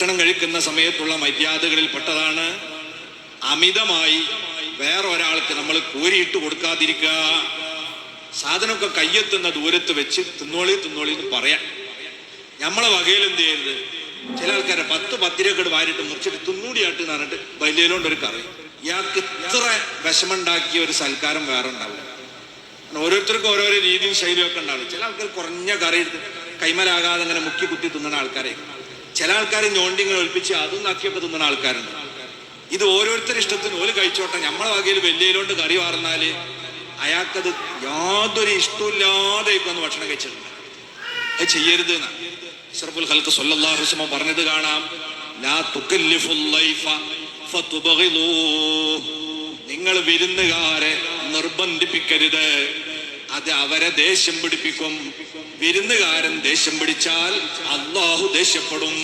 ഭക്ഷണം കഴിക്കുന്ന സമയത്തുള്ള മര്യാദകളിൽ പെട്ടതാണ് അമിതമായി വേറൊരാൾക്ക് നമ്മൾ കോരിയിട്ട് കൊടുക്കാതിരിക്കുക. സാധനമൊക്കെ കയ്യെത്തുന്ന ദൂരത്ത് വെച്ച് തിന്നോളി എന്ന് പറയാം. നമ്മളെ വകയിൽ എന്ത് ചെയ്യരുത്, ചില ആൾക്കാരെ 10 രൂപ വാരിട്ട് മുറിച്ചിട്ട് തിന്നൂടിയാട്ട് എന്ന് പറഞ്ഞിട്ട് വലിയലോണ്ടൊരു കറി. ഇയാൾക്ക് ഇത്ര വിഷമുണ്ടാക്കിയ ഒരു സൽക്കാരം വേറെ ഉണ്ടാവില്ല. ഓരോരുത്തർക്കും ഓരോരോ രീതിയും ശൈലിയും ഒക്കെ ഉണ്ടാവും. ചില ആൾക്കാർ കുറഞ്ഞ കറി എടുത്ത് കൈമലാകാതെ അങ്ങനെ മുക്കി കുത്തി തിന്നുന്ന ആൾക്കാരെ, ചില ആൾക്കാർ ഞോണ്ടിങ്ങനെ ഒൽപ്പിച്ച് അതും നക്കിയൊക്കെ തിന്നുന്ന ആൾക്കാരുണ്ട്. ഇത് ഓരോരുത്തരുടെ ഇഷ്ടത്തിന് ഓല് കഴിച്ചോട്ടെ. നമ്മളെ വകയിൽ വലിയലോണ്ട് കറി വാർന്നാല് അയാൾക്കത് യാതൊരു ഇഷ്ടമില്ലാതെ ഇപ്പൊന്ന് ഭക്ഷണം കഴിച്ചിട്ടുണ്ട്. അത് ചെയ്യരുത് എന്നാ അഷ്റഫുൽ ഖൽഖ് സ്വല്ലല്ലാഹു അലൈഹി വസല്ലം പറഞ്ഞത് കാണാം. ലാ തുകല്ലിഫുൽ ലൈഫ ഫതുബഗിദൂ. നിങ്ങൾ വിരുന്നുകാരെ നിർബന്ധിപ്പിക്കരുത്, അത് അവരെ ദേഷ്യം പിടിപ്പിക്കും. വിരുന്നുകാരൻ ദേഷ്യം പിടിച്ചാൽ അല്ലാഹു ദേഷ്യപ്പെടും.